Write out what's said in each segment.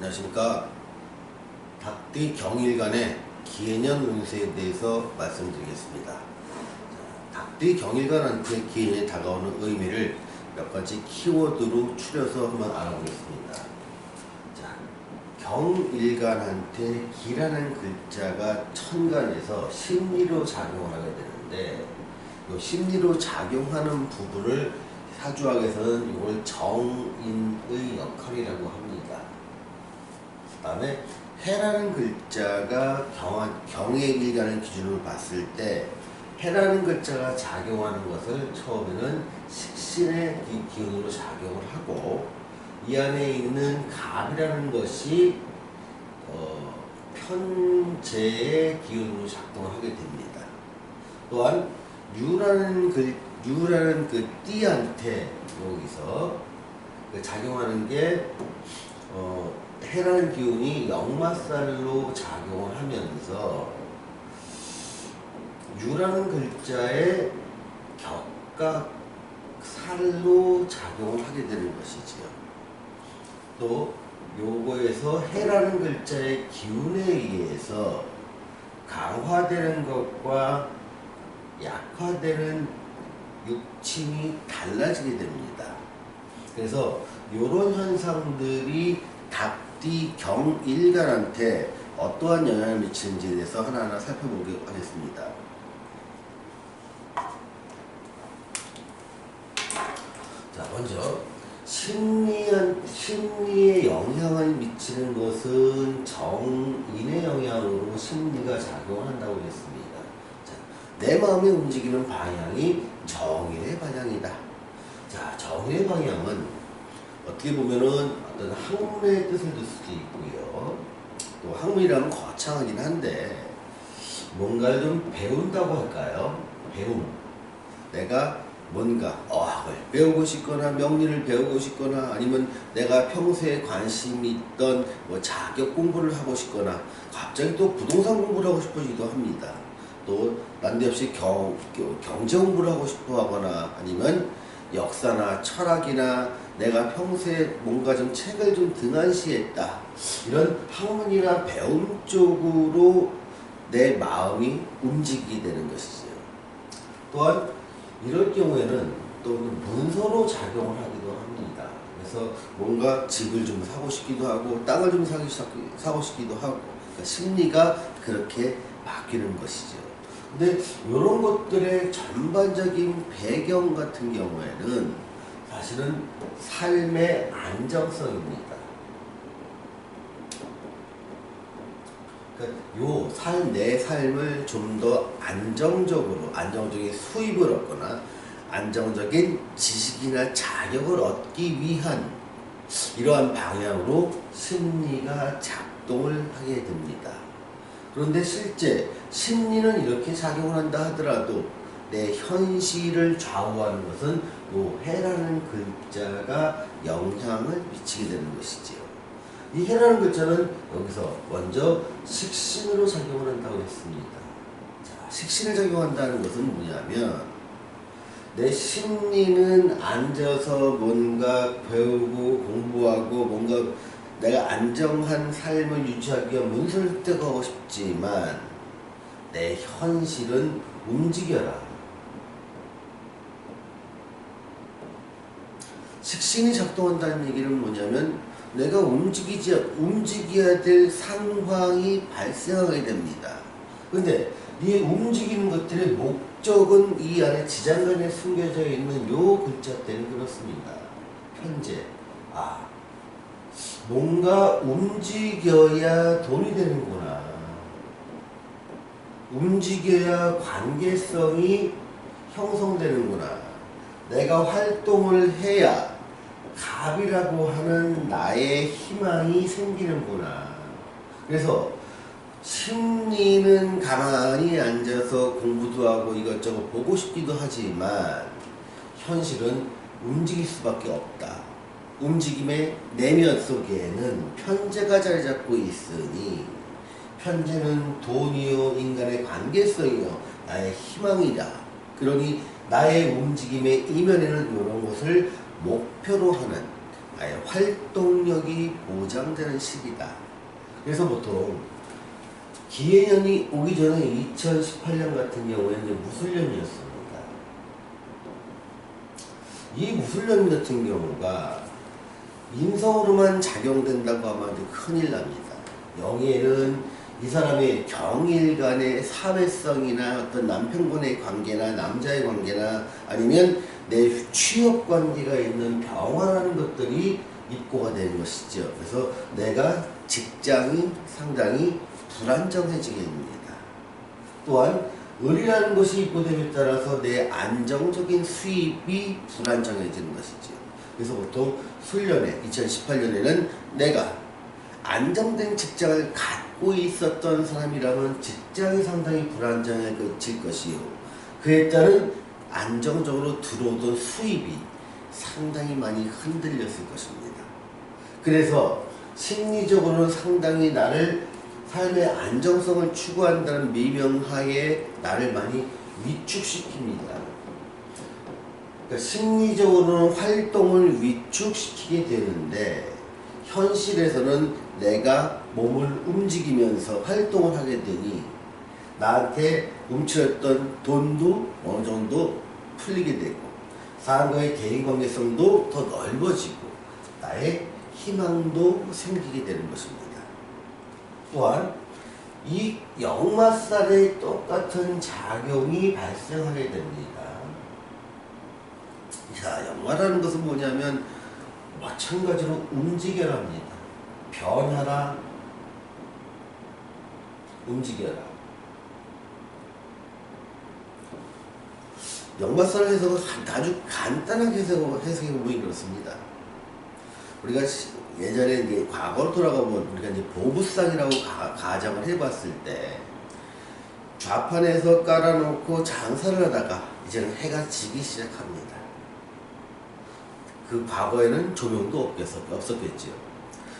안녕하십니까. 닭띠 경일간의 기해년 운세에 대해서 말씀드리겠습니다. 닭띠 경일간한테 기해년이 다가오는 의미를 몇 가지 키워드로 추려서 한번 알아보겠습니다. 자, 경일간한테 기라는 글자가 천간에서 심리로 작용을 하게 되는데, 이 심리로 작용하는 부분을 사주학에서는 이걸 정인의 역할이라고 합니다. 그 다음에 해라는 글자가 경의 일간을 기준으로 봤을 때 해라는 글자가 작용하는 것을 처음에는 식신의 기운으로 작용을 하고, 이 안에 있는 갑이라는 것이 편재의 기운으로 작동을 하게 됩니다. 또한 유라는 그 띠한테 여기서 작용하는 게 해라는 기운이 역마살로 작용을 하면서 유라는 글자에 격각 살로 작용을 하게 되는 것이지요. 또 요거에서 해라는 글자의 기운에 의해서 강화되는 것과 약화되는 육친이 달라지게 됩니다. 그래서 이런 현상들이 닭띠 경일간한테 어떠한 영향을 미치는지에 대해서 하나하나 살펴보도록 하겠습니다. 자, 먼저 심리에 영향을 미치는 것은 정인의 영향으로 심리가 작용을 한다고 했습니다. 자, 내 마음이 움직이는 방향이 정인의 방향이다. 자, 정인의 방향은 어떻게 보면은 어떤 학문의 뜻을 들 수도 있고요. 또 학문이라면 거창하긴 한데 뭔가를 좀 배운다고 할까요? 배움. 내가 뭔가 어학을 배우고 싶거나 명리를 배우고 싶거나 아니면 내가 평소에 관심이 있던 뭐 자격 공부를 하고 싶거나 갑자기 또 부동산 공부를 하고 싶어지기도 합니다. 또 난데없이 경제 공부를 하고 싶어 하거나 아니면 역사나 철학이나 내가 평소에 뭔가 좀 책을 좀 등한시했다. 이런 학문이나 배움 쪽으로 내 마음이 움직이게 되는 것이죠. 또한 이럴 경우에는 또 문서로 작용을 하기도 합니다. 그래서 뭔가 집을 좀 사고 싶기도 하고 땅을 좀 사고 싶기도 하고, 그러니까 심리가 그렇게 바뀌는 것이죠. 근데 이런 것들의 전반적인 배경 같은 경우에는 사실은 삶의 안정성입니다. 그러니까 내 삶을 좀 더 안정적인 수입을 얻거나 안정적인 지식이나 자격을 얻기 위한 이러한 방향으로 심리가 작동을 하게 됩니다. 그런데 실제 심리는 이렇게 작용을 한다 하더라도 내 현실을 좌우하는 것은 요 해라는 글자가 영향을 미치게 되는 것이지요. 이 해라는 글자는 여기서 먼저 식신으로 작용을 한다고 했습니다. 자, 식신을 작용한다는 것은 뭐냐면 내 심리는 앉아서 뭔가 배우고 공부하고 뭔가 내가 안정한 삶을 유지하기 위한 문서를 획득하고 싶지만 내 현실은 움직여라. 식신이 작동한다는 얘기는 뭐냐면 내가 움직여야 될 상황이 발생하게 됩니다. 그런데 이 움직이는 것들의 목적은 이 안에 지장간에 숨겨져 있는 요 글자 때는 그렇습니다. 편재. 뭔가 움직여야 돈이 되는구나. 움직여야 관계성이 형성되는구나. 내가 활동을 해야 갑이라고 하는 나의 희망이 생기는구나. 그래서 심리는 가만히 앉아서 공부도 하고 이것저것 보고 싶기도 하지만 현실은 움직일 수밖에 없다. 움직임의 내면 속에는 편재가 자리 잡고 있으니 편재는 돈이요 인간의 관계성이요 나의 희망이다. 그러니 나의 움직임의 이면에는 이런 것을 목표로 하는 나의 활동력이 보장되는 시기다. 그래서 보통 기해년이 오기 전에 2018년 같은 경우에는 이제 무술년이었습니다. 이 무술년 같은 경우가 인성으로만 작용된다고 하면 이제 큰일 납니다. 여기에는 이 사람의 경일 간의 사회성이나 어떤 남편분의 관계나 남자의 관계나 아니면 내 취업 관계가 있는 병화라는 것들이 입고가 되는 것이죠. 그래서 내가 직장이 상당히 불안정해지게 됩니다. 또한 을이라는 것이 입고됨에 따라서 내 안정적인 수입이 불안정해지는 것이죠. 그래서 보통 술년에 2018년에는 내가 안정된 직장을 갖고 있었던 사람이라면 직장이 상당히 불안정해질 것이요. 그에 따른 안정적으로 들어오던 수입이 상당히 많이 흔들렸을 것입니다. 그래서 심리적으로는 상당히 나를 삶의 안정성을 추구한다는 미명하에 나를 많이 위축시킵니다. 그러니까 심리적으로는 활동을 위축시키게 되는데 현실에서는 내가 몸을 움직이면서 활동을 하게 되니 나한테 움츠렸던 돈도 어느 정도 풀리게 되고 사람과의 대인관계성도 더 넓어지고 나의 희망도 생기게 되는 것입니다. 또한 이 역마살의 똑같은 작용이 발생하게 됩니다. 자, 역마라는 것은 뭐냐면 마찬가지로 움직여라입니다. 변하라, 움직여라. 역마살 해석은 아주 간단하게 해석해보면 그렇습니다. 우리가 예전에 이제 과거로 돌아가보면 우리가 이제 보부상이라고 가정을 해봤을 때 좌판에서 깔아놓고 장사를 하다가 이제는 해가 지기 시작합니다. 그 과거에는 조명도 없었겠지요.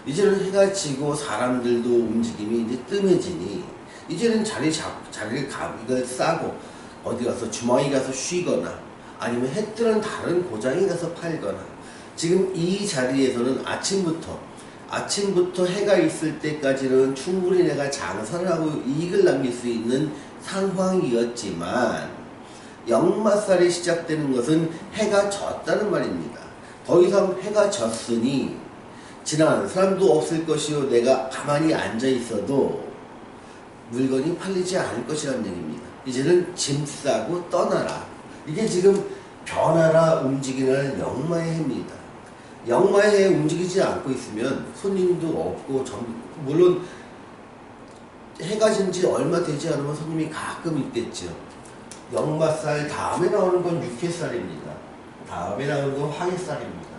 이제는 해가 지고 사람들도 움직임이 이제 뜸해지니 이제는 자리를 이걸 싸고 어디 가서 주방에 가서 쉬거나 아니면 해 뜨는 다른 고장에 가서 팔거나 지금 이 자리에서는 아침부터 해가 있을 때까지는 충분히 내가 장사를 하고 이익을 남길 수 있는 상황이었지만 역마살이 시작되는 것은 해가 졌다는 말입니다. 더 이상 해가 졌으니 지나가는 사람도 없을 것이요 내가 가만히 앉아 있어도 물건이 팔리지 않을 것이라는 얘기입니다. 이제는 짐 싸고 떠나라. 이게 지금 변하라 움직이는 역마의 해입니다. 역마의 해에 움직이지 않고 있으면 손님도 없고 물론 해가 진 지 얼마 되지 않으면 손님이 가끔 있겠죠. 역마살 다음에 나오는 건 육해살입니다. 다음에 나오는 건 화해살입니다.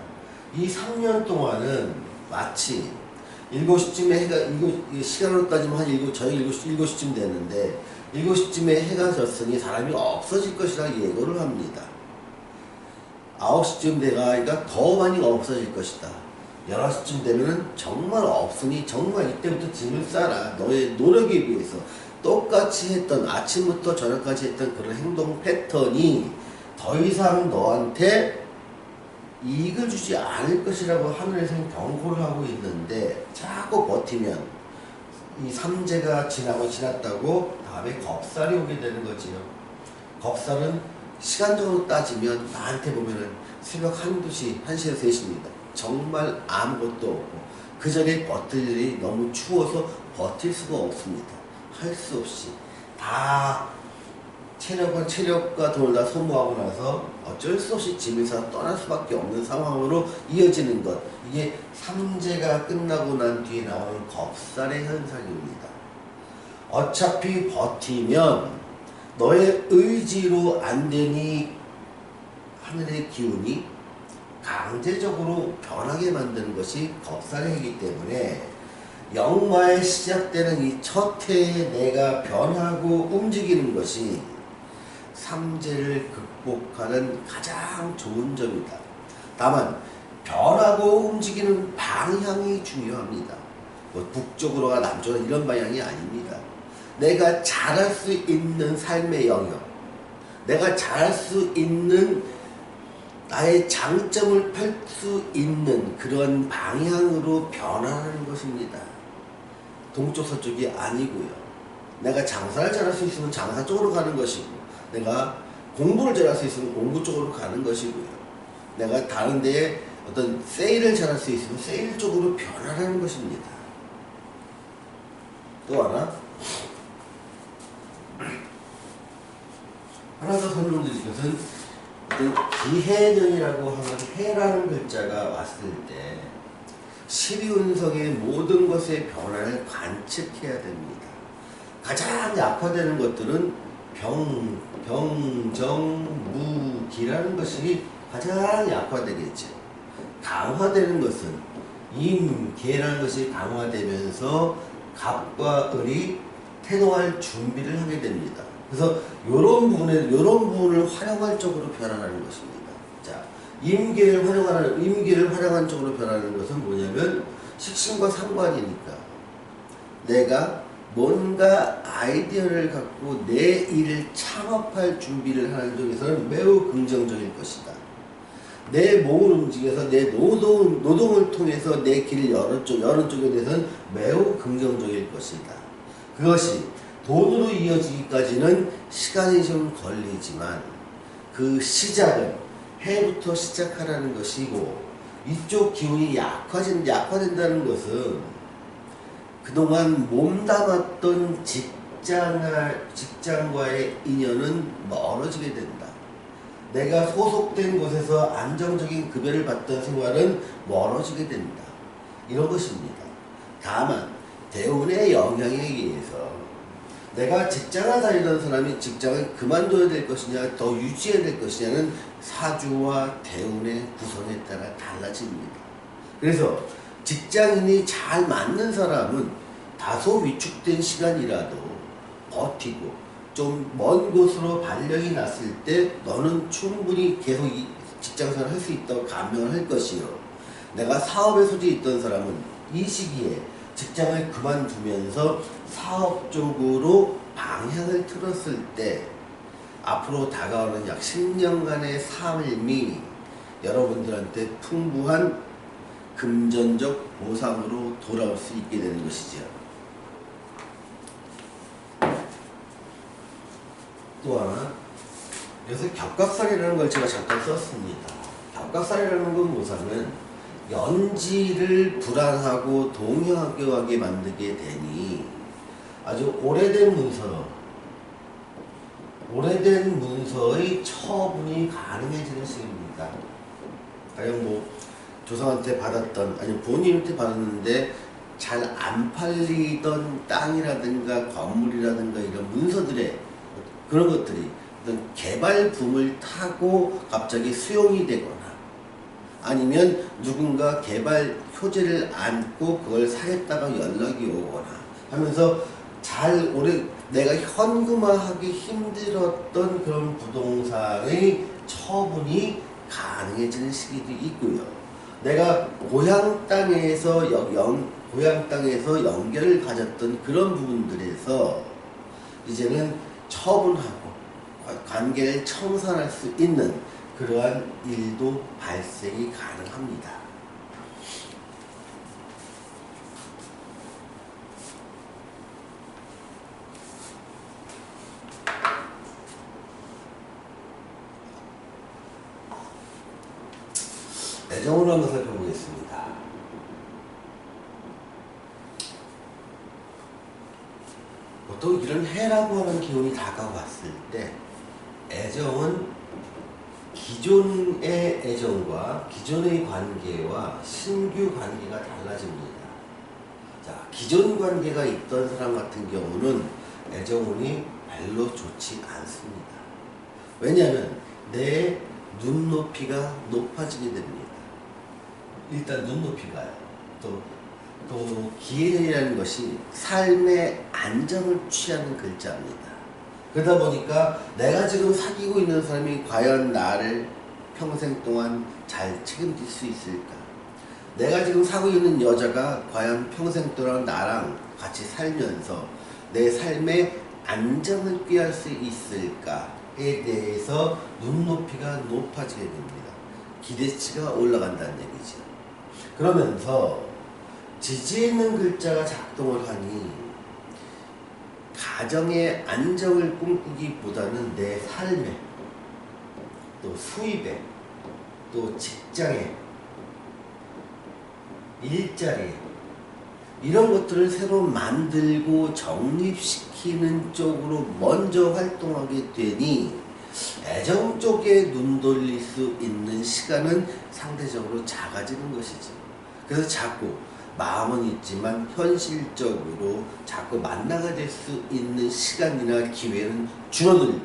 이 3년 동안은 마치 7시쯤에 해가 시간으로 따지면 한 저희 7시쯤 됐는데 7시쯤에 해가 졌으니 사람이 없어질 것이라 예고를 합니다. 9시쯤 돼가니까 더 많이 없어질 것이다. 11시쯤 되면은 정말 없으니 정말 이때부터 짐을 싸라. 너의 노력에 비해서 똑같이 했던 아침부터 저녁까지 했던 그런 행동 패턴이 더 이상 너한테 이익을 주지 않을 것이라고 하늘에서는 경고를 하고 있는데 자꾸 버티면 이 삼재가 지났다고 다음에 겁살이 오게 되는 거지요. 겁살은 시간적으로 따지면 나한테 보면은 새벽 1시에서 3시입니다. 정말 아무것도 없고 그 전에 버틸 일이 너무 추워서 버틸 수가 없습니다. 할 수 없이 다 체력과 돈을 다 소모하고 나서 어쩔 수 없이 집에서 떠날 수밖에 없는 상황으로 이어지는 것. 이게 삼재가 끝나고 난 뒤에 나오는 겁살의 현상입니다. 어차피 버티면 너의 의지로 안 되니 하늘의 기운이 강제적으로 변하게 만드는 것이 겁살이기 때문에 역마에 시작되는 이 첫 해에 내가 변하고 움직이는 것이 삼재를 극복하는 가장 좋은 점이다. 다만 변하고 움직이는 방향이 중요합니다. 뭐 북쪽으로가 남쪽으로 이런 방향이 아닙니다. 내가 잘할 수 있는 삶의 영역, 내가 잘할 수 있는 나의 장점을 펼 수 있는 그런 방향으로 변화하는 것입니다. 동쪽 서쪽이 아니고요. 내가 장사를 잘할 수 있으면 장사 쪽으로 가는 것이고, 내가 공부를 잘할 수 있으면 공부 쪽으로 가는 것이고요. 내가 다른 데에 어떤 세일을 잘할 수 있으면 세일 쪽으로 변화하는 것입니다. 또 하나 더 설명드릴 것은 기해년이라고 하는 해라는 글자가 왔을 때 십이운성의 모든 것의 변화를 관측해야 됩니다. 가장 약화되는 것들은 병정무기라는 것이 가장 약화되겠죠. 강화되는 것은 임계라는 것이 강화되면서 갑과 을이 태동할 준비를 하게 됩니다. 그래서 이런 부분을 활용할 쪽으로 변화하는 것입니다. 자, 임계를 활용한 쪽으로 변화하는 것은 뭐냐면 식신과 상관이니까 내가 뭔가 아이디어를 갖고 내 일을 창업할 준비를 하는 쪽에서는 매우 긍정적일 것이다. 내 몸을 움직여서 내 노동을 통해서 내 길을 여는 쪽에 대해서는 매우 긍정적일 것이다. 그것이 돈으로 이어지기까지는 시간이 좀 걸리지만 그 시작은 해부터 시작하라는 것이고, 이쪽 기운이 약화된다는 것은 그동안 몸담았던 직장과의 인연은 멀어지게 된다. 내가 소속된 곳에서 안정적인 급여를 받던 생활은 멀어지게 된다. 이런 것입니다. 다만 대운의 영향에 의해서 내가 직장을 다니던 사람이 직장을 그만둬야 될 것이냐 더 유지해야 될 것이냐는 사주와 대운의 구성에 따라 달라집니다. 그래서 직장인이 잘 맞는 사람은 다소 위축된 시간이라도 버티고 좀 먼 곳으로 발령이 났을 때 너는 충분히 계속 이 직장생활을 할 수 있다고 감명을 할 것이요. 내가 사업에 소질이 있던 사람은 이 시기에 직장을 그만두면서 사업 쪽으로 방향을 틀었을 때 앞으로 다가오는 약 10년간의 삶이 여러분들한테 풍부한 금전적 보상으로 돌아올 수 있게 되는 것이죠. 또 하나, 여기서 겹각살이라는 걸 제가 잠깐 썼습니다. 겹각살이라는 건 뭐냐면 연지를 불안하고 동요하게 만들게 되니 아주 오래된 문서의 처분이 가능해지는 시기입니다. 가령 조상한테 받았던, 아니면 본인한테 받았는데 잘 안 팔리던 땅이라든가 건물이라든가 이런 문서들의 그런 것들이 어떤 개발붐을 타고 갑자기 수용이 되거나, 아니면 누군가 개발 효제를 안고 그걸 사겠다가 연락이 오거나 하면서 내가 현금화하기 힘들었던 그런 부동산의 처분이 가능해지는 시기도 있고요. 내가 고향 땅에서 연결을 가졌던 그런 부분들에서 이제는 처분하고 관계를 청산할 수 있는 그러한 일도 발생이 가능합니다. 애정으로 한번 살펴보겠습니다. 보통 이런 해라고 하는 기운이 다가왔을 때 애정은 기존의 애정과 기존의 관계와 신규 관계가 달라집니다. 자, 기존 관계가 있던 사람 같은 경우는 애정운이 별로 좋지 않습니다. 왜냐하면 내 눈높이가 높아지게 됩니다. 일단 눈높이가요. 또 기회이라는 것이 삶의 안정을 취하는 글자입니다. 그러다 보니까 내가 지금 사귀고 있는 사람이 과연 나를 평생 동안 잘 책임질 수 있을까? 내가 지금 사귀고 있는 여자가 과연 평생 동안 나랑 같이 살면서 내 삶의 안정을 꾀할 수 있을까에 대해서 눈높이가 높아지게 됩니다. 기대치가 올라간다는 얘기죠. 그러면서 지지에 있는 글자가 작동을 하니 가정의 안정을 꿈꾸기보다는 내 삶에, 또 수입에, 또 직장에, 일자리에 이런 것들을 새로 만들고 정립시키는 쪽으로 먼저 활동하게 되니 애정 쪽에 눈 돌릴 수 있는 시간은 상대적으로 작아지는 것이죠. 그래서 자꾸 마음은 있지만 현실적으로 자꾸 만나게 될 수 있는 시간이나 기회는 줄어들고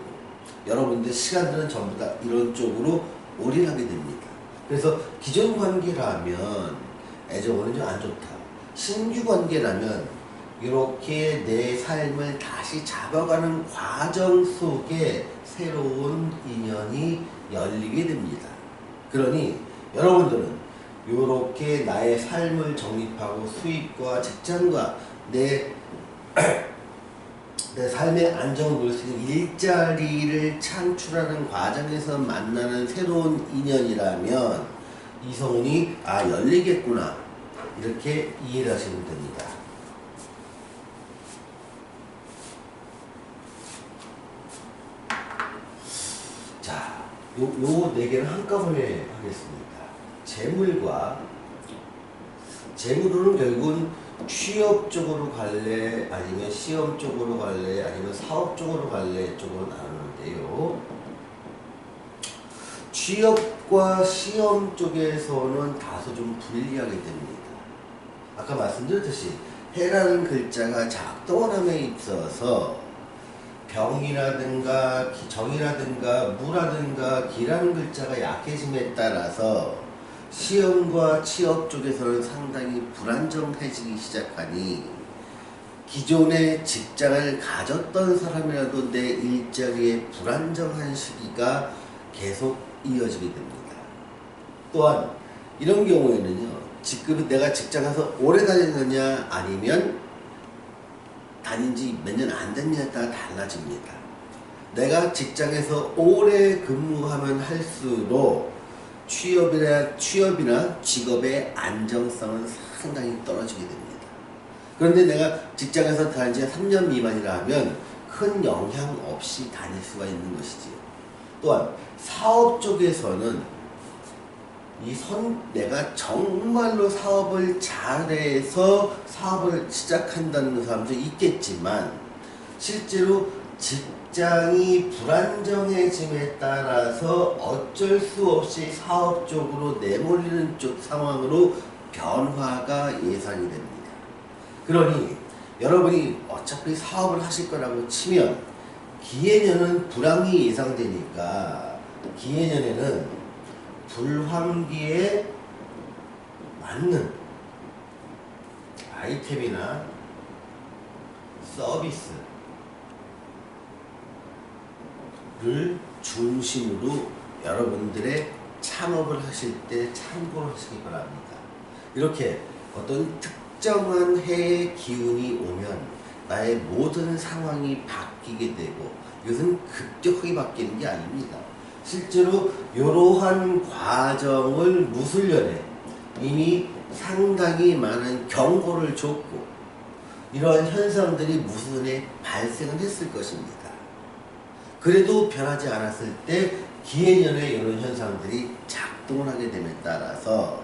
여러분들 시간들은 전부 다 이런 쪽으로 올인하게 됩니다. 그래서 기존 관계라면 애정은 좀 안 좋다. 신규 관계라면 이렇게 내 삶을 다시 잡아가는 과정 속에 새로운 인연이 열리게 됩니다. 그러니 여러분들은 이렇게 나의 삶을 정립하고 수입과 직장과 내 삶의 안정을 볼 수 있는 일자리를 창출하는 과정에서 만나는 새로운 인연이라면 이성운이 열리겠구나 이렇게 이해를 하시면 됩니다. 자, 요 네 개는 한꺼번에 하겠습니다. 재물은 결국은 취업 쪽으로 갈래 아니면 시험 쪽으로 갈래 아니면 사업 쪽으로 갈래 쪽으로 나누는데요. 취업과 시험 쪽에서는 다소 좀 불리하게 됩니다. 아까 말씀드렸듯이 해라는 글자가 작동을 함에 있어서 병이라든가 정이라든가 무라든가 기라는 글자가 약해짐에 따라서 시험과 취업 쪽에서는 상당히 불안정해지기 시작하니 기존에 직장을 가졌던 사람이라도 내 일자리에 불안정한 시기가 계속 이어지게 됩니다. 또한 이런 경우에는요, 지금 내가 직장 가서 오래 다녔느냐 아니면 다닌 지 몇 년 안 됐냐에 따라 달라집니다. 내가 직장에서 오래 근무하면 할수록 취업이나 직업의 안정성은 상당히 떨어지게 됩니다. 그런데 내가 직장에서 다닌 지 3년 미만이라 하면 큰 영향 없이 다닐 수가 있는 것이지요. 또한 사업 쪽에서는 내가 정말로 사업을 잘해서 사업을 시작한다는 사람도 있겠지만 실제로 직장이 불안정해짐에 따라서 어쩔 수 없이 사업 쪽으로 내몰리는 쪽 상황으로 변화가 예상이 됩니다. 그러니 여러분이 어차피 사업을 하실 거라고 치면 기해년은 불황이 예상되니까 기해년에는 불황기에 맞는 아이템이나 서비스를 중심으로 여러분들의 창업을 하실 때 참고를 하시기 바랍니다. 이렇게 어떤 특정한 해의 기운이 오면 나의 모든 상황이 바뀌게 되고 이것은 급격하게 바뀌는 게 아닙니다. 실제로 이러한 과정을 무술년에 이미 상당히 많은 경고를 줬고 이러한 현상들이 무술년에 발생을 했을 것입니다. 그래도 변하지 않았을 때 기해년에 이런 현상들이 작동을 하게 됨에 따라서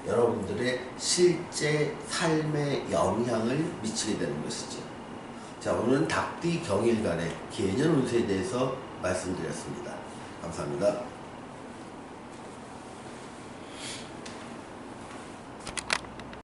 여러분들의 실제 삶에 영향을 미치게 되는 것이죠. 자, 오늘은 닭띠 경일간의 기해년 운세에 대해서 말씀드렸습니다. 감사합니다.